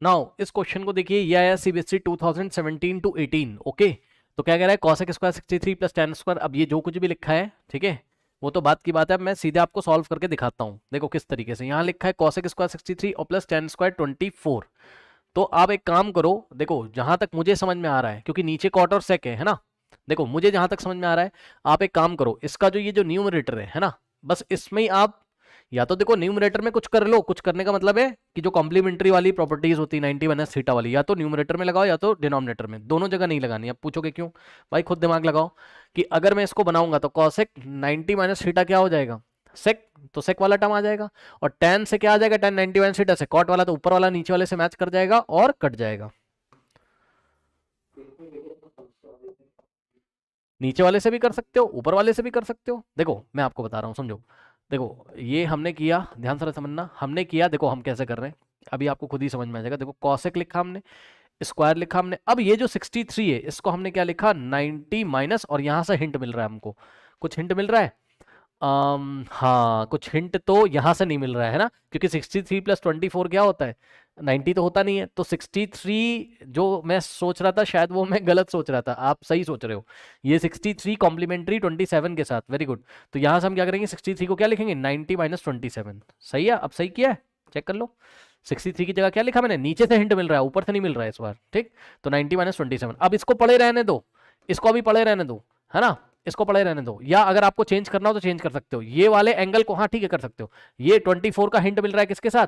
Now इस question को देखिए, ये आया सीबीएसई 2017 टू 18। ओके, तो क्या कह रहा है, cosec square 63 plus ten square. अब ये जो कुछ भी लिखा है, ठीक है, वो तो बात की बात है। अब मैं सीधे आपको सॉल्व करके दिखाता हूँ। देखो किस तरीके से यहाँ लिखा है, कॉसेक स्क्वायर 63 और प्लस टेन स्क्वायर 24। तो आप एक काम करो, देखो जहां तक मुझे समझ में आ रहा है, क्योंकि नीचे कॉट और सेक है ना। देखो मुझे जहां तक समझ में आ रहा है, आप एक काम करो, इसका जो ये जो न्यूमरेटर है ना, बस इसमें ही आप या तो देखो न्यूमरेटर में कुछ कर लो। कुछ करने का मतलब है कि जो कॉम्प्लीमेंट्री वाली प्रॉपर्टीज होती है 90 माइनस थीटा वाली, या तो न्यूमरेटर में लगाओ या तो डिनोमिनेटर में, दोनों जगह नहीं लगानी। अब पूछोगे क्यों, भाई खुद दिमाग लगाओ कि अगर मैं इसको बनाऊंगा तो कॉसेक 90 माइनस थीटा क्या हो जाएगा, सेक, तो सेक वाला टर्म आ जाएगा। और टेन से क्या आ जाएगा, टेन 90 माइनस थीटा से कॉट वाला, तो ऊपर वाला नीचे वाले से मैच कर जाएगा और कट जाएगा। नीचे वाले से भी कर सकते हो, ऊपर वाले से भी कर सकते हो। देखो मैं आपको बता रहा हूँ, समझो। देखो ये हमने किया, ध्यान से समझना, हमने किया, देखो हम कैसे कर रहे हैं, अभी आपको खुद ही समझ में आ जाएगा। देखो कॉसेक लिखा हमने, स्क्वायर लिखा हमने, अब ये जो 63 है इसको हमने क्या लिखा, 90 माइनस, और यहां से हिंट मिल रहा है हमको, कुछ हिंट मिल रहा है। हाँ कुछ हिंट तो यहाँ से नहीं मिल रहा है ना, क्योंकि 63 प्लस 24 क्या होता है, 90 तो होता नहीं है। तो 63 जो मैं सोच रहा था, शायद वो मैं गलत सोच रहा था, आप सही सोच रहे हो। ये 63 कॉम्प्लीमेंट्री 27 के साथ, वेरी गुड। तो यहाँ से हम क्या करेंगे, 63 को क्या लिखेंगे, 90 माइनस 27। सही है, अब सही किया है, चेक कर लो। 63 की जगह क्या लिखा मैंने, नीचे से हिंट मिल रहा है, ऊपर से नहीं मिल रहा है इस बार, ठीक। तो 90 माइनस 27, अब इसको पढ़े रहने दो, इसको अभी पढ़े रहने दो, है ना। इसको पढ़े रहने दो, या अगर आपको चेंज करना हो तो चेंज कर सकते हो, ये वाले एंगल को, हाँ ठीक है कर सकते हो। ये 24 का हिंट मिल रहा है किसके साथ,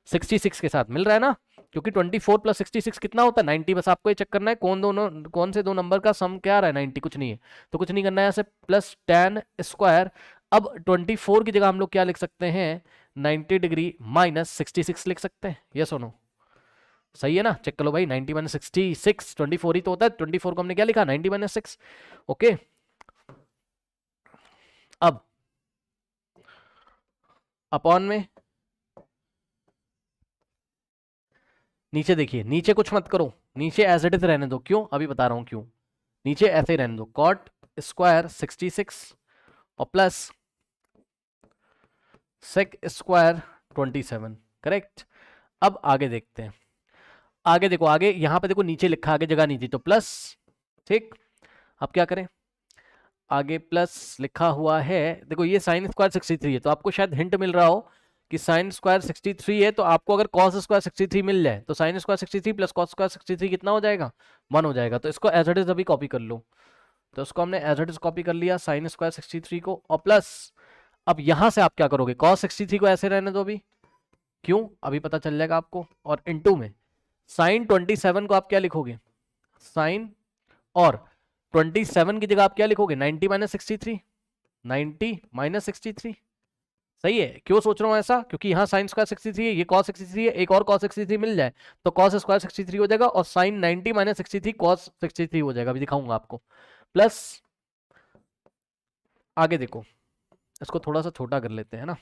66 के साथ मिल रहा है ना, क्योंकि 24 प्लस 66 कितना होता है, 90। बस आपको ये चेक करना है कौन से दो नंबर का सम क्या आ रहा है, 90, कुछ नहीं है। तो कुछ नहीं करना है, ऐसे प्लस टेन स्क्वायर। अब 24 की जगह हम लोग क्या लिख सकते हैं, 90 डिग्री माइनस 66 लिख सकते हैं, ये सुनो सही है ना, चेक करो भाई। 90 माइनस 66, 24 ही तो होता है, 24 को हमने क्या लिखा, 90 माइनस 6। ओके, अब अपॉन में नीचे देखिए, नीचे कुछ मत करो, नीचे एज इट इज रहने दो। क्यों, अभी बता रहा हूं क्यों। नीचे ऐसे ही रहने दो, कॉट स्क्वायर 66 और प्लस सेक स्क्वायर 27, करेक्ट। अब आगे देखते हैं, आगे देखो, आगे यहां पे देखो नीचे लिखा, आगे जगह नहीं थी तो प्लस, ठीक। अब क्या करें, आगे प्लस लिखा हुआ है, देखो ये साइन स्क्वायर 63 है, तो आपको शायद हिंट मिल रहा हो कि साइन स्क्वायर 63 है, तो आपको अगर कॉस स्क्वायर 63 मिल जाए तो sine square 63 plus cos square 63 कितना हो जाएगा, 1 हो जाएगा। तो इसको एज इट इज अभी कॉपी कर लो। तो इसको हमने एज इट इज कॉपी कर लिया, साइन स्क्वायर 63 को, और प्लस अब यहां से आप क्या करोगे, कॉस 63 को ऐसे रहने दो अभी, क्यों अभी पता चल जाएगा आपको। और इनटू में साइन 27 को आप क्या लिखोगे, साइन, और 27 की जगह आप क्या लिखोगे, 90 माइनस 63, 90 माइनस 63। सही है, क्यों सोच रहा हूं ऐसा, क्योंकि यहाँ साइन स्क्वायर 63 है, ये कॉस 63 है, एक और कॉस 63 मिल जाए तो कॉस स्क्वायर 63 हो जाएगा, और साइन 90 माइनस 63 कॉस 63 हो जाएगा, अभी दिखाऊंगा आपको। प्लस आगे देखो, इसको थोड़ा सा छोटा कर लेते हैं ना,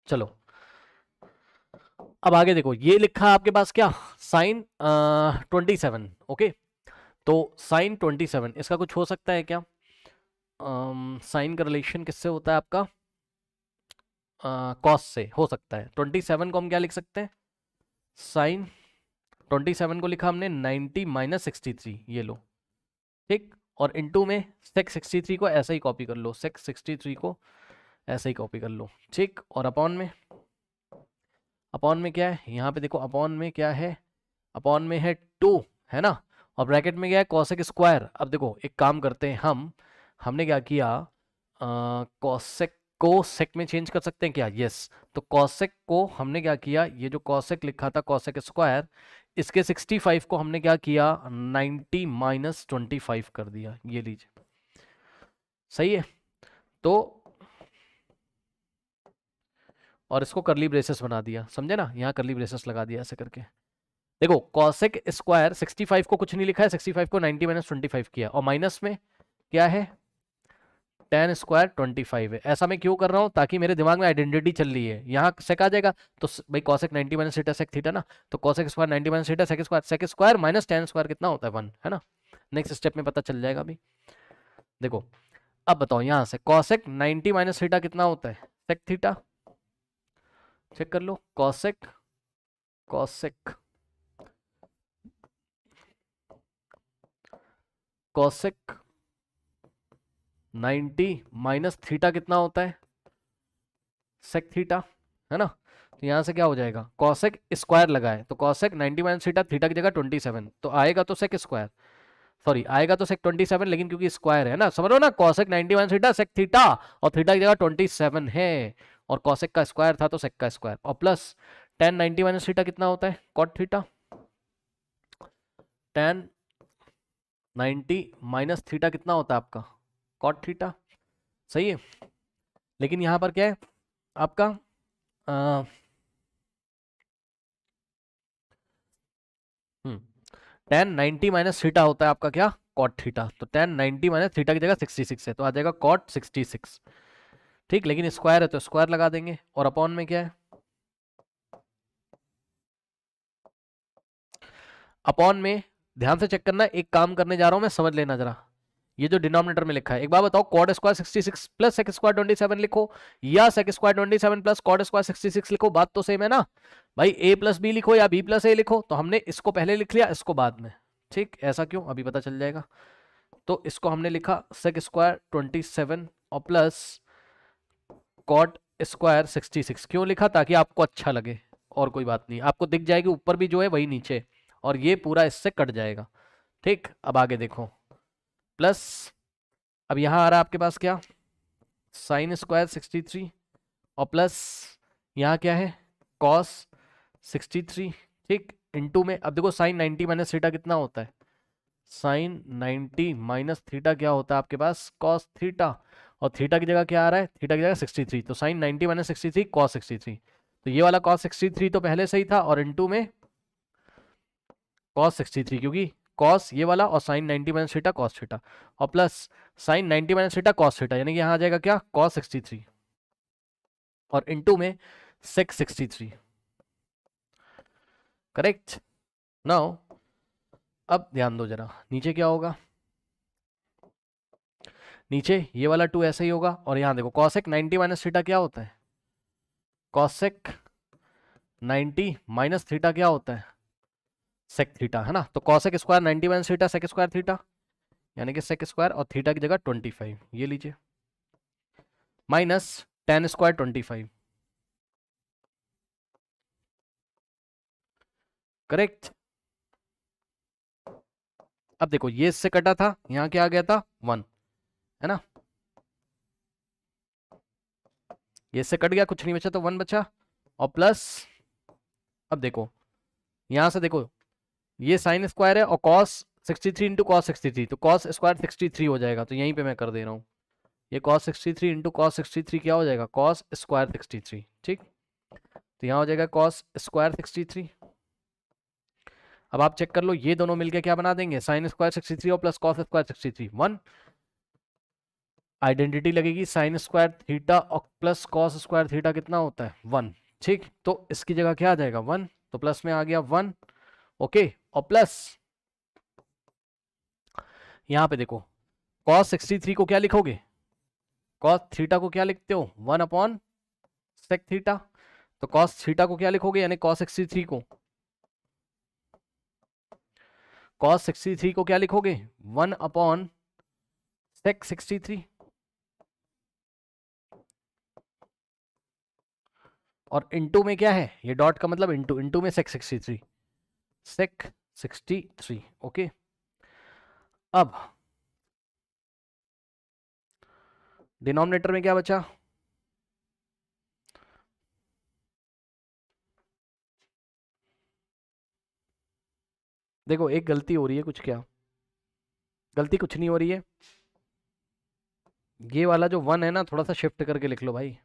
चलो। अब आगे देखो, ये लिखा है आपके पास क्या, साइन 27। ओके, तो साइन 27 इसका कुछ हो सकता है क्या, साइन का रिलेशन किससे होता है आपका, कॉस से हो सकता है। 27 को हम क्या लिख सकते हैं, साइन 27 को लिखा हमने 90 माइनस 63, ये लो, ठीक। और इनटू में सेक 63 को ऐसे ही कॉपी कर लो, सेक 63 को ऐसे ही कॉपी कर लो, ठीक। और अपॉन में, अपॉन में क्या है यहाँ पे देखो, अपॉन में क्या है, अपॉन में है 2, है ना। और ब्रैकेट में क्या है, कॉसेक स्क्वायर। अब देखो एक काम करते हैं हम, हमने क्या किया, कॉसेक को सेक में चेंज कर सकते हैं क्या, यस। तो कॉसेक को हमने क्या किया, ये जो कॉसेक लिखा था कॉसेक स्क्वायर, इसके 65 को हमने क्या किया, 90 माइनस 25 कर दिया, ये लीजिए, सही है। तो और इसको करली ब्रेसेस बना दिया, समझे ना, यहाँ करली ब्रेसेस लगा दिया ऐसे करके। देखो कॉसेक स्क्वायर 65 को कुछ नहीं लिखा है, 65 को 90 माइनस 25 किया, और माइनस में क्या है, टेन स्क्वायर 25 है। ऐसा मैं क्यों कर रहा हूँ, ताकि मेरे दिमाग में आइडेंटिटी चल रही है, यहाँ सेक आ जाएगा तो भाई cosec 90 minus theta sec theta ना, तो cosec square 90 minus theta sec square minus tan square कितना होता है, 1, है ना। नेक्स्ट स्टेप में पता चल जाएगा अभी। देखो अब बताओ यहां से कॉसेक 90 माइनस थीटा कितना होता है, सेक थीटा। चेक कर लो, cosec cosec cosec 90 minus theta कितना होता है, सेक थीटा, है ना। तो यहां से क्या हो जाएगा, कॉसेक स्क्वायर लगाए तो कॉसेक 90 माइनस थीटा, थीटा की जगह 27, तो आएगा तो सेक स्क्वायर, सॉरी आएगा तो सेक 27, लेकिन क्योंकि स्क्वायर है ना, समझ लो ना, cosec 90 minus theta sec theta, और थीटा की जगह 27 है, और कॉसेक का स्क्वायर था तो सेक का स्क्वायर, और प्लस टेन 90 माइनस थीटा कितना होता है, cot theta. Tan 90 minus theta कितना होता है आपका, कॉट थीटा, सही है। लेकिन यहां पर क्या है आपका, टेन 90 माइनस थीटा होता है आपका क्या, कॉट थीटा, तो टेन 90 माइनस थीटा की जगह 66 है, तो आ जाएगा कॉट 66, ठीक। लेकिन स्क्वायर है तो स्क्वायर लगा देंगे, और अपॉन में क्या है, अपॉन में ध्यान से चेक करना, एक काम करने जा रहा हूं मैं, समझ लेना जरा, ये जो डिनोमिनेटर में लिखा है, एक बार बताओ, cot square 66 plus sec square 27 लिखो, या sec square 27 plus cot square 66 लिखो, बात तो सेम है ना भाई, ए प्लस बी लिखो या बी प्लस ए लिखो, तो हमने इसको पहले लिख लिया, इसको बाद में, ठीक। ऐसा क्यों, अभी पता चल जाएगा। तो इसको हमने लिखा सेक स्क्वायर 27 और प्लस कॉट स्क्वायर 66, क्यों लिखा, ताकि आपको अच्छा लगे, और कोई बात नहीं, आपको दिख जाएगी ऊपर भी जो है वही नीचे, और ये पूरा इससे कट जाएगा, ठीक। अब आगे देखो, प्लस अब यहां आ रहा है आपके पास क्या, साइन स्क्वायर 63, और प्लस यहाँ क्या है, कॉस 63, ठीक, इनटू में, अब देखो साइन 90 माइनस थीटा कितना होता है, साइन 90 माइनस थीटा क्या होता है आपके पास, कॉस थीटा, और थीटा की जगह क्या आ रहा है, थीटा की जगह 63, तो साइन 90 माइनस 63 कॉस 63, तो ये वाला कॉस 63 तो पहले से ही था, और इनटू में कॉस 63, क्योंकि कॉस ये वाला और sine 90 minus theta cos theta, और plus sine 90 minus theta cos theta, यानी कि यहाँ आ जाएगा क्या, कॉस 63, और इनटू में सेक 63, करेक्ट। नाउ अब ध्यान दो जरा, नीचे क्या होगा, नीचे ये वाला टू ऐसे ही होगा, और यहां देखो कॉसेक 90 माइनस थीटा क्या होता है, कॉसेक 90 माइनस थीटा क्या होता है, सेक थीटा, है ना। तो cosec square 90 minus theta sec square theta, यानी कि सेक स्क्वायर, और थीटा की जगह 25, ये लीजिए, माइनस टेन स्क्वायर 25, करेक्ट। अब देखो ये इससे कटा था, यहां क्या आ गया था, वन, है ना, ये इससे कट गया, कुछ नहीं बचा तो वन बचा, और प्लस अब देखो यहां से देखो, ये साइन स्क्वायर है, और कॉस 63 इंटू कॉस 63, तो कॉस स्क्वायर 63 हो जाएगा, तो यहीं पे मैं कर दे रहा हूँ, ये कॉस 63 इंटू कॉस 63 क्या हो जाएगा, कॉस स्क्वायर 63, ठीक। तो यहाँ हो जाएगा कॉस स्क्वायर 63। अब आप चेक कर लो, ये दोनों मिलके क्या बना देंगे, साइन स्क्वायर 63 और plus cos square 63, one, identity लगेगी, साइन स्क्वायर थीटा और प्लस कॉस स्क्वायर थीटा कितना होता है, वन, ठीक। तो इसकी जगह क्या आ जाएगा, वन, तो प्लस में आ गया वन, ओके, और प्लस यहाँ पे देखो कॉस 63 को क्या लिखोगे, कॉस थीटा को क्या लिखते हो, वन अपॉन सेक थीटा, तो कॉस थीटा को क्या लिखोगे, यानी कॉस 63 को, कॉस 63 को क्या लिखोगे, वन अपॉन सेक 63, और इंटू में क्या है, ये डॉट का मतलब इंटू, इंटू में सेक 63, सेक 63, ओके। अब डिनोमिनेटर में क्या बचा, देखो एक गलती हो रही है कुछ, क्या गलती, कुछ नहीं हो रही है, ये वाला जो वन है ना, थोड़ा सा शिफ्ट करके लिख लो भाई,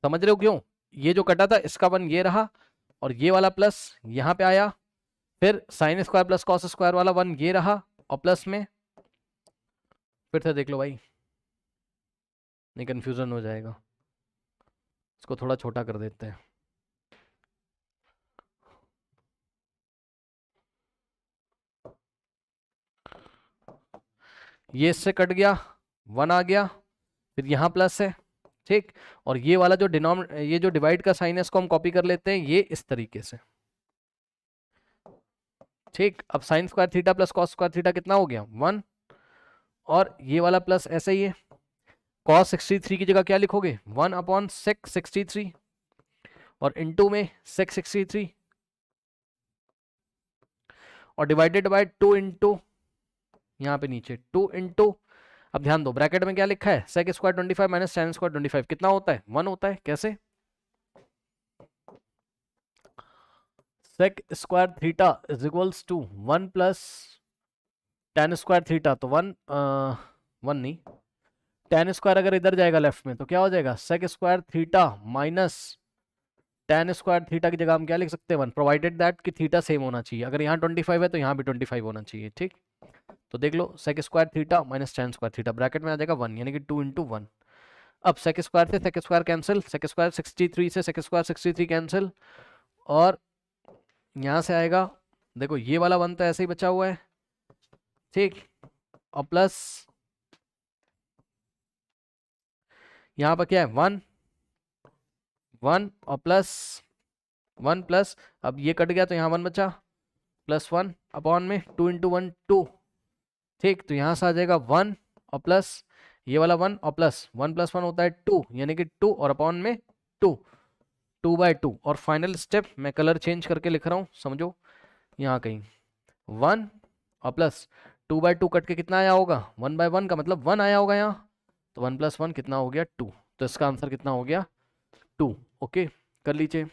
समझ रहे हो क्यों, ये जो कटा था इसका वन ये रहा, और ये वाला प्लस यहाँ पे आया, फिर sine square plus cos square वाला वन ये रहा, और प्लस में फिर से देख लो भाई, नहीं कंफ्यूजन हो जाएगा, इसको थोड़ा छोटा कर देते हैं, ये इससे कट गया, 1 आ गया, फिर यहाँ प्लस है, ठीक। और ये वाला जो ये जो डिवाइड का साइन है इसको हम कॉपी कर लेते हैं ये इस तरीके से, ठीक। अब sine square theta plus cos square theta कितना हो गया 1, और ये वाला प्लस ऐसे ही है। कॉस 63 की जगह क्या लिखोगे 1/sec63, और इनटू में sec63, और डिवाइडेड बाय 2 इंटू यहाँ पे नीचे 2 इंटू, अब ध्यान दो ब्रैकेट में क्या लिखा है sec square 25 minus tan square 25 कितना होता है 1 होता है। कैसे sec square theta is equals to 1 plus tan square theta, तो 1 नहीं, tan स्क्वायर अगर इधर जाएगा लेफ्ट में तो क्या हो जाएगा sec square theta minus tan square theta की जगह हम क्या लिख सकते हैं 1, प्रोवाइडेड दैट कि थीटा सेम होना चाहिए। अगर यहाँ 25 है तो यहाँ भी 25 होना चाहिए, ठीक। तो देख लो sec square theta minus tan square theta bracket में आ जाएगा 1, यानी कि 2 इंटू 1। अब sec स्क्वायर से sec square cancel, sec square 63 से sec स्क्वायर 63 कैंसिल, और यहाँ से आएगा, देखो ये वाला 1 तो ऐसे ही बचा हुआ है, ठीक। और प्लस यहाँ पर क्या है 1 1, और प्लस 1 प्लस, अब ये कट गया तो यहाँ 1 बचा, प्लस 1 अपॉन में 2 इंटू 1 2, ठीक। तो यहाँ से आ जाएगा 1 और प्लस ये वाला 1 और प्लस 1 प्लस 1 होता है 2, यानी कि 2 और अपॉन में 2, 2/2। और फाइनल स्टेप मैं कलर चेंज करके लिख रहा हूँ, समझो यहाँ कहीं 1 और प्लस 2/2 कट के कितना आया होगा 1/1 का मतलब 1 आया होगा यहाँ, तो 1 प्लस 1 कितना हो गया 2, तो इसका आंसर कितना हो गया 2। ओके कर लीजिए।